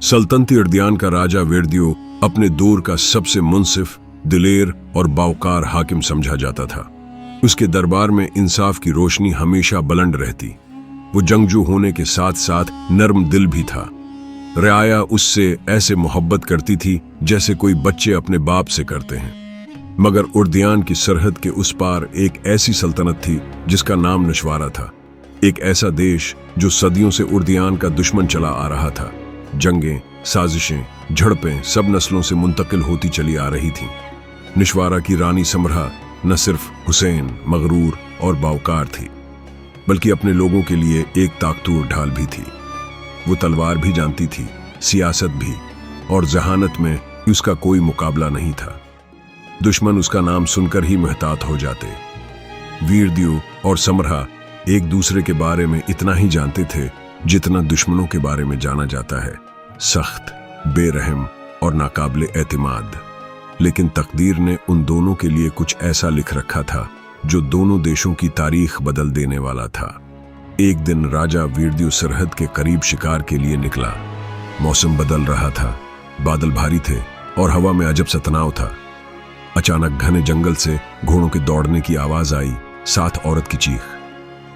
सल्तनती अर्दियान का राजा वीरदियो अपने दौर का सबसे मुंसिफ, दिलेर और बावकार हाकिम समझा जाता था। उसके दरबार में इंसाफ की रोशनी हमेशा बुलंद रहती। वो जंगजू होने के साथ साथ नर्म दिल भी था। रियाया उससे ऐसे मोहब्बत करती थी जैसे कोई बच्चे अपने बाप से करते हैं। मगर उर्दियान की सरहद के उस पार एक ऐसी सल्तनत थी जिसका नाम निश्वारा था। एक ऐसा देश जो सदियों से उर्दियान का दुश्मन चला आ रहा था। जंगें, साजिशें, झड़पें सब नस्लों से मुंतकिल होती चली आ रही थीं। निश्वारा की रानी समरा न सिर्फ हुसैन, मगरूर और बावकार थी, बल्कि अपने लोगों के लिए एक ताकतवर ढाल भी थी। वो तलवार भी जानती थी, सियासत भी, और जहानत में उसका कोई मुकाबला नहीं था। दुश्मन उसका नाम सुनकर ही मुहतात हो जाते। वीरदियो और समरा एक दूसरे के बारे में इतना ही जानते थे जितना दुश्मनों के बारे में जाना जाता है, सख्त, बेरहम और नाकाबिले एतमाद। लेकिन तकदीर ने उन दोनों के लिए कुछ ऐसा लिख रखा था जो दोनों देशों की तारीख बदल देने वाला था। एक दिन राजा वीरदियो सरहद के करीब शिकार के लिए निकला। मौसम बदल रहा था, बादल भारी थे और हवा में अजब सा तनाव था। अचानक घने जंगल से घोड़ों के दौड़ने की आवाज आई, साथ औरत की चीख।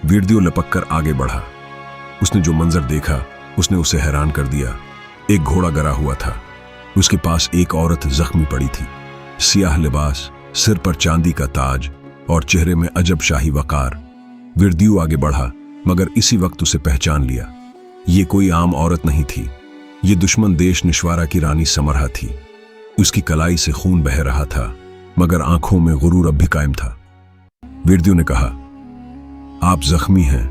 वीरदियो लपक कर आगे बढ़ा। उसने जो मंजर देखा उसने उसे हैरान कर दिया। एक घोड़ा गिरा हुआ था, उसके पास एक औरत जख्मी पड़ी थी। सियाह लिबास, सिर पर चांदी का ताज और चेहरे में अजब शाही वकार। वीरदियो आगे बढ़ा, मगर इसी वक्त उसे पहचान लिया। ये कोई आम औरत नहीं थी, ये दुश्मन देश निश्वारा की रानी समरा थी। उसकी कलाई से खून बह रहा था, मगर आंखों में गुरूर अब भी कायम था। वीरदियो ने कहा, आप जख्मी हैं,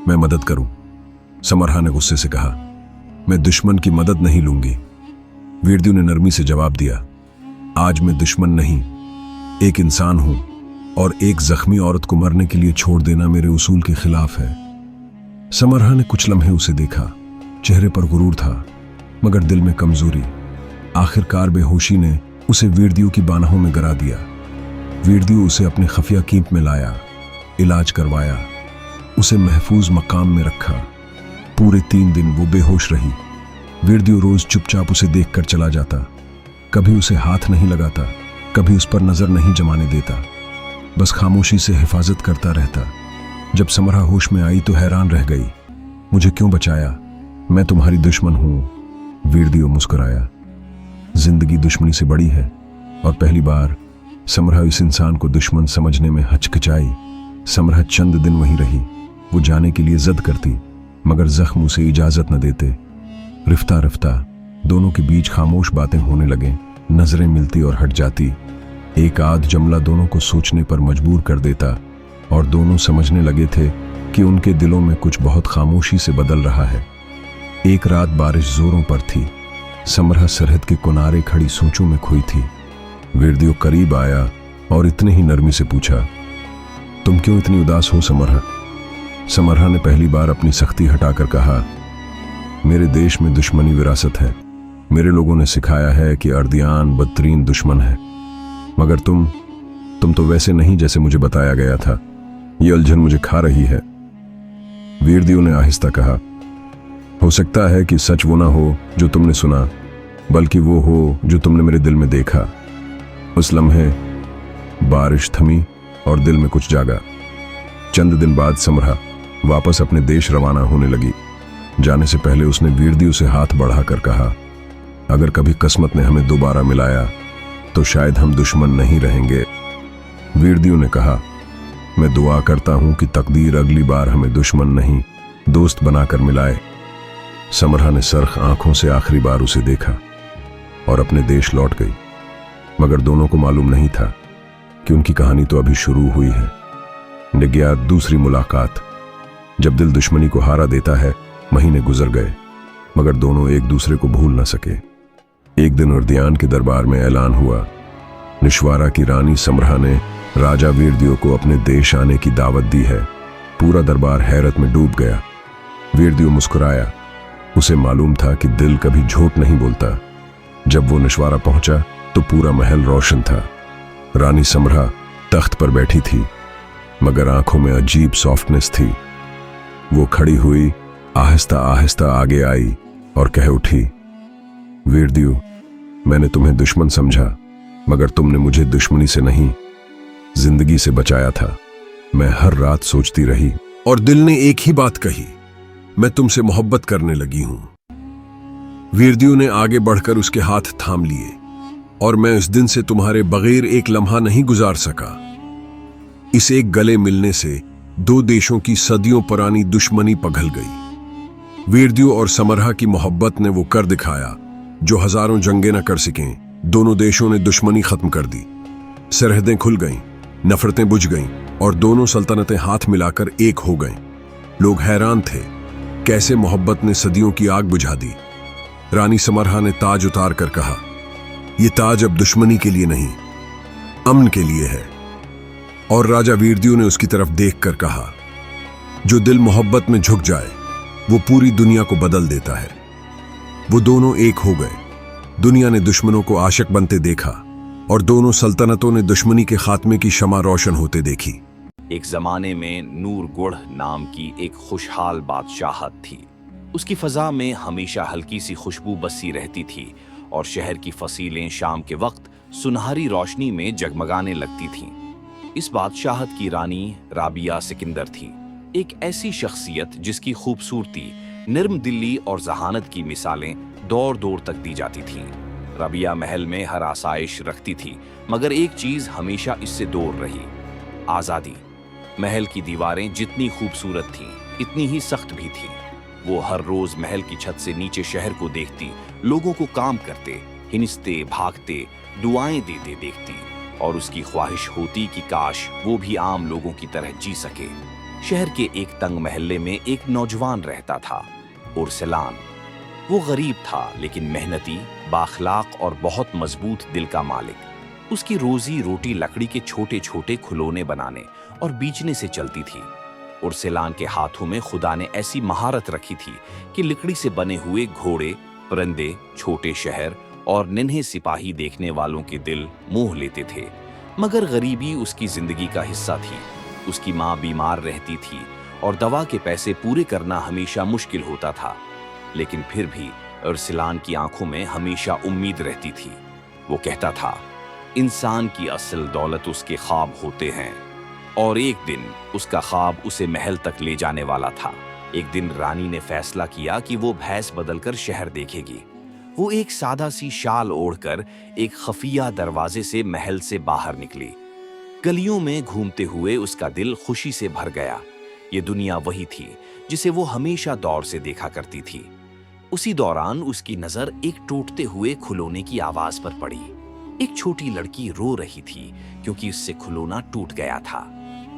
मैं मदद करूं। समरा ने गुस्से से कहा, मैं दुश्मन की मदद नहीं लूंगी। वीरदियो ने नरमी से जवाब दिया, आज मैं दुश्मन नहीं, एक इंसान हूं, और एक जख्मी औरत को मरने के लिए छोड़ देना मेरे उसूल के खिलाफ है। समरा ने कुछ लम्हे उसे देखा। चेहरे पर गुरूर था, मगर दिल में कमजोरी। आखिरकार बेहोशी ने उसे वीरदियो की बाहों में गिरा दिया। वीरदियो उसे अपने खफिया कीप में लाया, इलाज करवाया, उसे महफूज मकाम में रखा। पूरे 3 दिन वो बेहोश रही। वीरदियो रोज चुपचाप उसे देखकर चला जाता, कभी उसे हाथ नहीं लगाता, कभी उस पर नजर नहीं जमाने देता, बस खामोशी से हिफाजत करता रहता। जब समरा होश में आई तो हैरान रह गई। मुझे क्यों बचाया? मैं तुम्हारी दुश्मन हूं। वीरदियो मुस्कुराया। जिंदगी दुश्मनी से बड़ी है, और पहली बार समरा इस इंसान को दुश्मन समझने में हचकिचाई। समरा चंद दिन वहीं रही। वो जाने के लिए जिद करती, मगर जख्म उसे इजाजत न देते। रिफ्ता रिफ्ता दोनों के बीच खामोश बातें होने लगे। नजरें मिलती और हट जाती। एक आध जुमला दोनों को सोचने पर मजबूर कर देता, और दोनों समझने लगे थे कि उनके दिलों में कुछ बहुत खामोशी से बदल रहा है। एक रात बारिश जोरों पर थी। समरा सरहद के किनारे खड़ी सोचों में खोई थी। वीरदियो करीब आया और इतने ही नरमी से पूछा, तुम क्यों इतनी उदास हो समरा? समरा ने पहली बार अपनी सख्ती हटाकर कहा, मेरे देश में दुश्मनी विरासत है। मेरे लोगों ने सिखाया है कि अर्दियान बदतरीन दुश्मन है, मगर तुम तो वैसे नहीं जैसे मुझे बताया गया था। ये उलझन मुझे खा रही है। वीरदियो ने आहिस्ता कहा, हो सकता है कि सच वो ना हो जो तुमने सुना, बल्कि वो हो जो तुमने मेरे दिल में देखा। उस लम्हे बारिश थमी और दिल में कुछ जागा। चंद दिन बाद समरा वापस अपने देश रवाना होने लगी। जाने से पहले उसने वीरदियो से हाथ बढ़ाकर कहा, अगर कभी किस्मत ने हमें दोबारा मिलाया तो शायद हम दुश्मन नहीं रहेंगे। वीरदियो ने कहा, मैं दुआ करता हूं कि तकदीर अगली बार हमें दुश्मन नहीं, दोस्त बनाकर मिलाए। समरा ने सरख आंखों से आखिरी बार उसे देखा और अपने देश लौट गई। मगर दोनों को मालूम नहीं था कि उनकी कहानी तो अभी शुरू हुई है। निग्यात दूसरी मुलाकात। जब दिल दुश्मनी को हारा देता है, महीने गुजर गए, मगर दोनों एक दूसरे को भूल न सके। एक दिन उर्दियान के दरबार में ऐलान हुआ, निश्वारा की रानी समरा ने राजा वीरदियो को अपने देश आने की दावत दी है। पूरा दरबार हैरत में डूब गया। वीरदियो मुस्कुराया। उसे मालूम था कि दिल कभी झूठ नहीं बोलता। जब वो निश्वारा पहुंचा तो पूरा महल रोशन था। रानी समरा तख्त पर बैठी थी, मगर आंखों में अजीब सॉफ्टनेस थी। वो खड़ी हुई, आहिस्ता आहिस्ता आगे आई और कह उठी, वीरदियो, मैंने तुम्हें दुश्मन समझा, मगर तुमने मुझे दुश्मनी से नहीं, जिंदगी से बचाया था। मैं हर रात सोचती रही और दिल ने एक ही बात कही, मैं तुमसे मोहब्बत करने लगी हूं। वीरदियो ने आगे बढ़कर उसके हाथ थाम लिए, और मैं इस दिन से तुम्हारे बगैर एक लम्हा नहीं गुजार सका। इस एक गले मिलने से दो देशों की सदियों पुरानी दुश्मनी पिघल गई। वीरदियो और समरहा की मोहब्बत ने वो कर दिखाया जो हजारों जंगें न कर सकें। दोनों देशों ने दुश्मनी खत्म कर दी, सरहदें खुल गईं, नफरतें बुझ गईं और दोनों सल्तनतें हाथ मिलाकर एक हो गईं। लोग हैरान थे, कैसे मोहब्बत ने सदियों की आग बुझा दी। रानी समरहा ने ताज उतार कर कहा, यह ताज अब दुश्मनी के लिए नहीं, अमन के लिए है। और राजा वीरदियो ने उसकी तरफ देखकर कहा, जो दिल मोहब्बत में झुक जाए वो पूरी दुनिया को बदल देता है। वो दोनों एक हो गए। दुनिया ने दुश्मनों को आशिक बनते देखा और दोनों सल्तनतों ने दुश्मनी के खात्मे की शमा रोशन होते देखी। एक जमाने में नूरगढ़ नाम की एक खुशहाल बादशाहत थी। उसकी फजा में हमेशा हल्की सी खुशबू बसी रहती थी और शहर की फसीलें शाम के वक्त सुनहरी रोशनी में जगमगाने लगती थीं। इस बादशाहत की रानी राबिया सिकंदर थी, एक ऐसी शख्सियत जिसकी खूबसूरती, निर्म दिली और जहानत की मिसालें दौर दौर तक दी जाती थीं। राबिया महल में हर आसाइश रखती थी, मगर एक चीज हमेशा इससे दूर रही, आज़ादी। महल की दीवारें जितनी खूबसूरत थीं, इतनी ही सख्त भी थीं। वो हर रोज महल की छत से नीचे शहर को देखती, लोगों को काम करते, हिंसते, भागते, दुआएं देते देखती, और उसकी ख्वाहिश होती कि काश वो भी आम लोगों की तरह जी सके। शहर के एक तंग मोहल्ले में एक नौजवान रहता था, उर्सलान। वो गरीब था लेकिन मेहनती, बाखलाक और बहुत मजबूत दिल का मालिक। उसकी रोजी रोटी लकड़ी के छोटे छोटे खिलौने बनाने और बेचने से चलती थी। उर्सलान के हाथों में खुदा ने ऐसी महारत रखी थी कि लकड़ी से बने हुए घोड़े, परिंदे, छोटे शहर और नन्हे सिपाही देखने वालों के दिल मोह लेते थे। मगर गरीबी उसकी जिंदगी का हिस्सा थी। उसकी माँ बीमार रहती थी और दवा के पैसे पूरे करना हमेशा मुश्किल होता था। लेकिन फिर भी उर्सलान की आंखों में हमेशा उम्मीद रहती थी। वो कहता था, इंसान की असल दौलत उसके ख्वाब होते हैं। और एक दिन उसका ख्वाब उसे महल तक ले जाने वाला था। एक दिन रानी ने फैसला किया कि वो भैंस बदलकर शहर देखेगी। वो एक सादा सी शाल ओढ़कर एक खफिया दरवाजे से महल से बाहर निकली। गलियों में घूमते हुए उसका दिल खुशी से भर गया। ये दुनिया वही थी जिसे वो हमेशा दौर से देखा करती थी। उसी दौरान उसकी नजर एक टूटते हुए खिलौने की आवाज पर पड़ी। एक छोटी लड़की रो रही थी क्योंकि उससे खिलौना टूट गया था।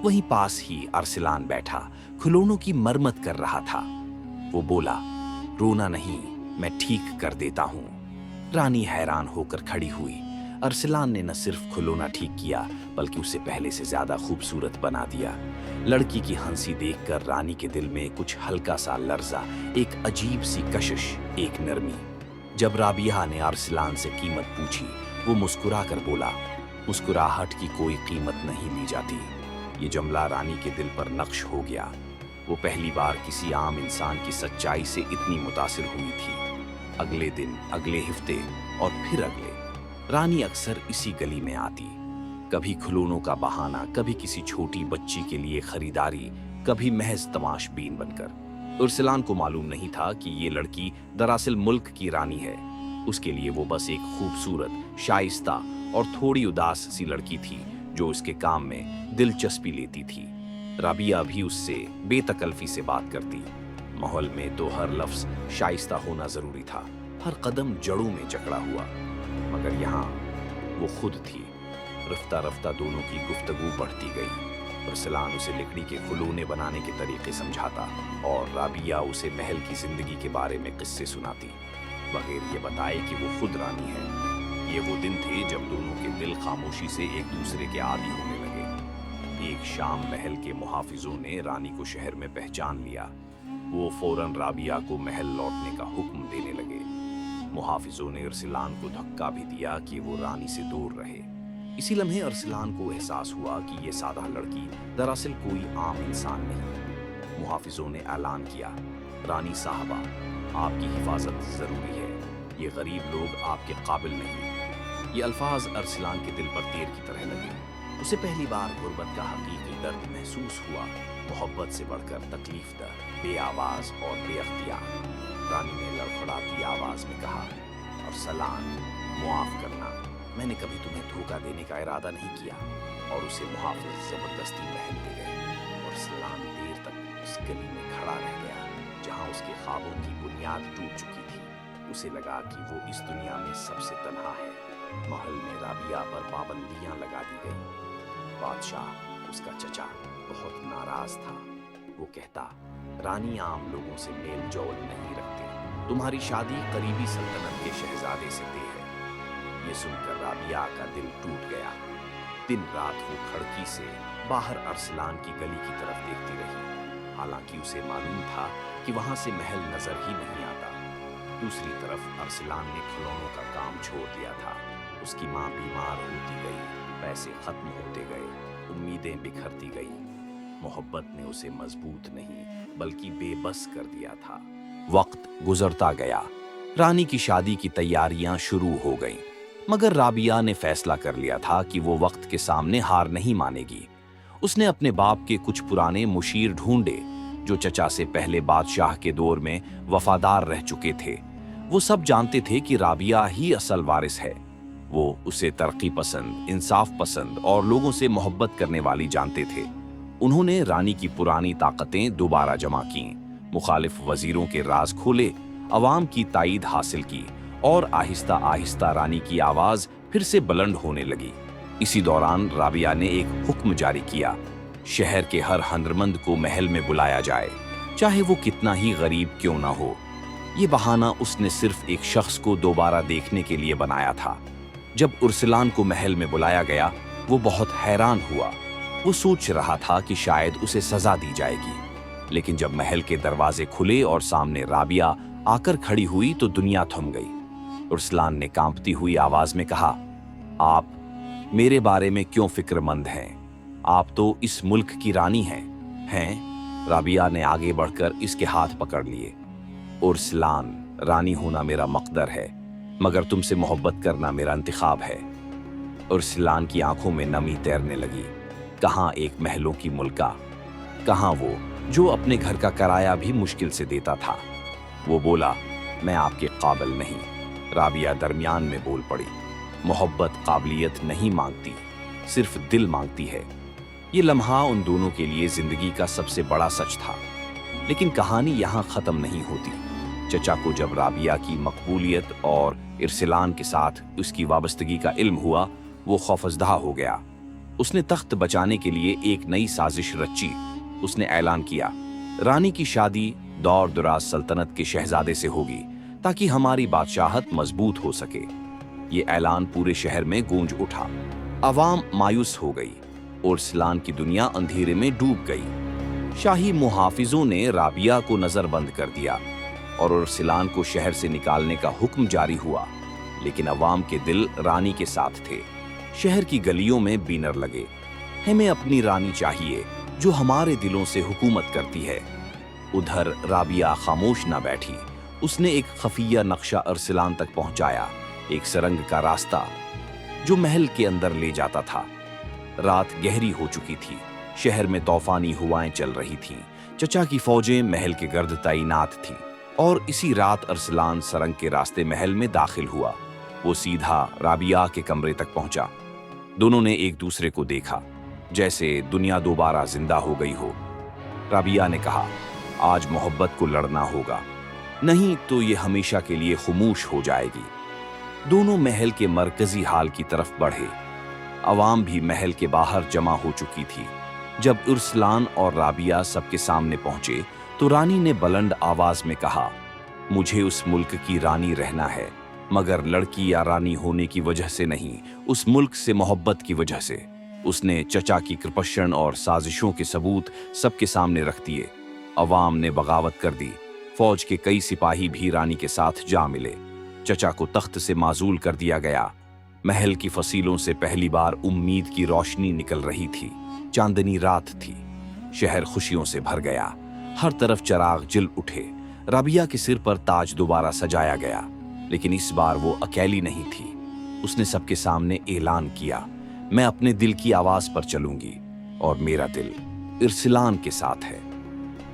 वहीं पास ही अरसलान बैठा खिलौनों की मरम्मत कर रहा था। वो बोला, रोना नहीं, मैं ठीक कर देता हूँ। रानी हैरान होकर खड़ी हुई। अरसलान ने न सिर्फ खिलौना ठीक किया बल्कि उसे पहले से ज्यादा खूबसूरत बना दिया। लड़की की हंसी देखकर रानी के दिल में कुछ हल्का सा लर्जा, एक अजीब सी कशिश, एक नरमी। जब राबिया ने अरसलान से कीमत पूछी, वो मुस्कुरा कर बोला, मुस्कुराहट की कोई कीमत नहीं ली जाती। ये जुमला रानी के दिल पर नक्श हो गया। वो पहली बार किसी आम इंसान की सच्चाई से इतनी मुतासिर हुई थी। अगले दिन, अगले हफ्ते और फिर अगले, रानी अक्सर इसी गली में आती। कभी खिलौनों का बहाना, कभी किसी छोटी बच्ची के लिए खरीदारी, कभी महज तमाशबीन बनकर। उर्सलान को मालूम नहीं था कि ये लड़की दरअसल मुल्क की रानी है। उसके लिए वो बस एक खूबसूरत, शाइस्ता और थोड़ी उदास सी लड़की थी जो उसके काम में दिलचस्पी लेती थी। राबिया भी उससे बेतकल्फी से बात करती। माहौल में तो हर लफ्ज शाइस्ता होना जरूरी था, हर कदम जड़ों में जकड़ा हुआ। मगर यहाँ वो खुद थी। रफ्ता रफ्ता दोनों की गुफ्तगू बढ़ती गई। उर्सलान उसे लकड़ी के खिलौने बनाने के तरीके समझाता और राबिया उसे महल की जिंदगी के बारे में किस्से सुनाती, बगैर ये बताए कि वो खुद रानी है। ये वो दिन थे जब दोनों के दिल खामोशी से एक दूसरे के आदी होने लगे। एक शाम महल के मुहाफिजों ने रानी को शहर में पहचान लिया। वो फौरन राबिया को महल लौटने का हुक्म देने लगे। मुहाफिजों ने अरसलान को धक्का भी दिया कि वो रानी से दूर रहे। इसी लम्हे अरसलान को एहसास हुआ कि ये सादा लड़की दरअसल कोई आम इंसान नहीं। मुहाफिजों ने ऐलान किया, रानी साहबा, आपकी हिफाजत जरूरी है। یہ غریب لوگ آپ کے قابل نہیں۔ یہ الفاظ ارسلان کے دل پر تیر کی طرح لگے۔ اسے پہلی بار غربت کا حقیقی درد محسوس ہوا، محبت سے بڑھ کر تکلیف دہ، بے آواز اور بے اختیار۔ رانی نے لڑکھڑاتی آواز میں کہا، ارسلان، معاف کرنا، میں نے کبھی تمہیں دھوکہ دینے کا ارادہ نہیں کیا۔ اور اسے محافظ زبردستی محل لے گئے۔ ارسلان دیر تک اس گلی میں کھڑا رہ گیا جہاں اس کے خوابوں کی بنیاد ٹوٹ چکی تھی۔ اسے لگا کہ وہ اس دنیا میں سب سے تنہا ہے۔ محل میں رابعہ پر پابندیاں لگا دی گئی۔ بادشاہ، اس کا چچا، بہت ناراض تھا۔ وہ کہتا، رانی عام لوگوں سے میل جول نہیں رکھتی، تمہاری شادی قریبی سلطنت کے شہزادے سے طے ہے۔ یہ سن کر رابعہ کا دل ٹوٹ گیا۔ دن رات وہ کھڑکی سے باہر ارسلان کی گلی کی طرف دیکھتی رہی، حالانکہ اسے معلوم تھا کہ وہاں سے محل نظر ہی نہیں آتا۔ دوسری طرف ارسلان نے کھلونوں کا کام چھوڑ دیا تھا۔ اس کی ماں بیمار ہوتی گئی، پیسے ختم ہوتے گئے، امیدیں بکھرتی گئی۔ محبت نے اسے مضبوط نہیں بلکہ بے بس کر دیا تھا۔ وقت گزرتا گیا، رانی کی شادی کی تیاریاں شروع ہو گئیں، مگر رابعہ نے فیصلہ کر لیا تھا کہ وہ وقت کے سامنے ہار نہیں مانے گی۔ اس نے اپنے باپ کے کچھ پرانے مشیر ڈھونڈے جو چچا سے پہلے بادشاہ کے دور میں وفادار رہ چکے تھے۔ وہ سب جانتے تھے کہ رابعہ ہی اصل وارث ہے۔ وہ اسے ترقی پسند، انصاف پسند اور لوگوں سے محبت کرنے والی جانتے تھے۔ انہوں نے رانی کی پرانی طاقتیں دوبارہ جمع کیں، مخالف وزیروں کے راز کھولے، عوام کی تائید حاصل کی اور آہستہ آہستہ رانی کی آواز پھر سے بلند ہونے لگی۔ اسی دوران رابعہ نے ایک حکم جاری کیا، شہر کے ہر ہنرمند کو محل میں بلایا جائے، چاہے وہ کتنا ہی غریب کیوں نہ ہو۔ یہ بہانہ اس نے صرف ایک شخص کو دوبارہ دیکھنے کے لیے بنایا تھا۔ جب ارسلان کو محل میں بلایا گیا، وہ بہت حیران ہوا۔ وہ سوچ رہا تھا کہ شاید اسے سزا دی جائے گی، لیکن جب محل کے دروازے کھلے اور سامنے رابعہ آ کر کھڑی ہوئی تو دنیا تھم گئی۔ ارسلان نے کانپتی ہوئی آواز میں کہا، آپ میرے بارے میں کیوں فکر مند ہیں؟ آپ تو اس ملک کی رانی ہیں؟ رابعہ نے آگے بڑھ کر اس کے ہاتھ پکڑ لیے۔ ارسلان، رانی ہونا میرا مقدر ہے، مگر تم سے محبت کرنا میرا انتخاب ہے۔ ارسلان کی آنکھوں میں نمی تیرنے لگی۔ کہاں ایک محلوں کی ملکہ، کہاں وہ جو اپنے گھر کا کرایہ بھی مشکل سے دیتا تھا۔ وہ بولا، میں آپ کے قابل نہیں۔ رابعہ درمیان میں بول پڑی، محبت قابلیت نہیں مانگتی، صرف دل مانگتی ہے۔ یہ لمحہ ان دونوں کے لیے زندگی کا سب سے بڑا سچ تھا۔ لیکن کہانی یہاں ختم نہیں ہوتی۔ چچا کو جب رابعہ کی مقبولیت اور ارسلان کے ساتھ اس کی وابستگی کا علم ہوا، وہ خوفزدہ ہو گیا۔ اس نے تخت بچانے کے لیے ایک نئی سازش رچی۔ اس نے اعلان کیا، رانی کی شادی دور دراز سلطنت کے شہزادے سے ہوگی تاکہ ہماری بادشاہت مضبوط ہو سکے۔ یہ اعلان پورے شہر میں گونج اٹھا۔ عوام مایوس ہو گئی، ارسلان کی دنیا اندھیرے میں ڈوب گئی۔ شاہی محافظوں نے رابعہ کو نظر بند کر دیا اور ارسلان کو شہر سے نکالنے کا حکم جاری ہوا، لیکن عوام کے دل رانی کے ساتھ تھے۔ شہر کی گلیوں میں بینر لگے، ہمیں اپنی رانی چاہیے جو ہمارے دلوں سے حکومت کرتی ہے۔ ادھر رابعہ خاموش نہ بیٹھی، اس نے ایک خفیہ نقشہ ارسلان تک پہنچایا، ایک سرنگ کا راستہ جو محل کے اندر لے جاتا تھا۔ رات گہری ہو چکی تھی، شہر میں طوفانی ہوائیں چل رہی تھیں، چچا کی فوجیں محل کے گرد تعینات تھیں، اور اسی رات ارسلان سرنگ کے راستے محل میں داخل ہوا۔ وہ سیدھا رابعہ کے کمرے تک پہنچا۔ دونوں نے ایک دوسرے کو دیکھا، جیسے دنیا دوبارہ زندہ ہو گئی ہو۔ رابعہ نے کہا، آج محبت کو لڑنا ہوگا، نہیں تو یہ ہمیشہ کے لیے خاموش ہو جائے گی۔ دونوں محل کے مرکزی ہال کی طرف بڑھے۔ عوام بھی محل کے باہر جمع ہو چکی تھی۔ جب ارسلان اور رابعہ سب کے سامنے پہنچے تو رانی نے بلند آواز میں کہا، مجھے اس ملک کی رانی رہنا ہے، مگر لڑکی یا رانی ہونے کی وجہ سے نہیں، اس ملک سے محبت کی وجہ سے۔ اس نے چچا کی کرپشن اور سازشوں کے ثبوت سب کے سامنے رکھ دیے۔ عوام نے بغاوت کر دی، فوج کے کئی سپاہی بھی رانی کے ساتھ جا ملے۔ چچا کو تخت سے معزول کر دیا گیا۔ محل کی فصیلوں سے پہلی بار امید کی روشنی نکل رہی تھی۔ چاندنی رات تھی، شہر خوشیوں سے بھر گیا، ہر طرف چراغ جل اٹھے۔ رابعہ کے سر پر تاج دوبارہ سجایا گیا، लेकिन इस बार वो अकेली नहीं थी। उसने सबके सामने ऐलान किया, मैं अपने दिल की आवाज पर चलूंगी और मेरा दिल इर्सिलान के साथ है।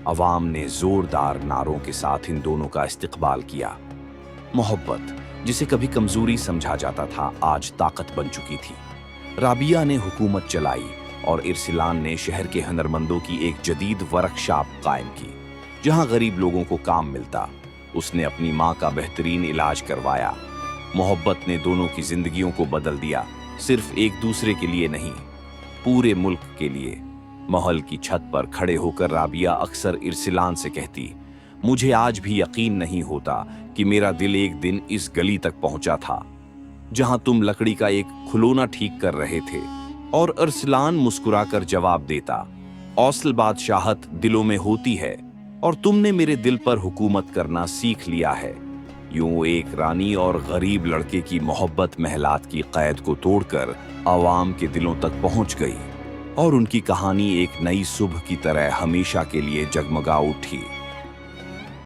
अवाम ने जोरदार नारों के साथ इन दोनों का इस्तकबाल किया। मोहब्बत, जिसे कभी कमजोरी समझा जाता था, आज ताकत बन चुकी थी। राबिया ने हुकूमत चलाई और इर्सिलान ने शहर के हुनरमंदों की एक जदीद वर्कशॉप कायम की, जहां गरीब लोगों को काम मिलता। उसने अपनी माँ का बेहतरीन इलाज करवाया। मोहब्बत ने दोनों की जिंदगियों को बदल दिया, सिर्फ एक दूसरे के लिए नहीं, पूरे मुल्क के लिए। महल की छत पर खड़े होकर राबिया अक्सर इर्सिलान से कहती, मुझे आज भी यकीन नहीं होता कि मेरा दिल एक दिन इस गली तक पहुंचा था जहां तुम लकड़ी का एक खिलौना ठीक कर रहे थे। और इर्सिलान मुस्कुराकर जवाब देता, औसल बादशाहत दिलों में होती है और तुमने मेरे दिल पर हुकूमत करना सीख लिया है। यूं एक रानी और गरीब लड़के की मोहब्बत महलात की कैद को तोड़कर आवाम के दिलों तक पहुंच गई और उनकी कहानी एक नई सुबह की तरह हमेशा के लिए जगमगा उठी।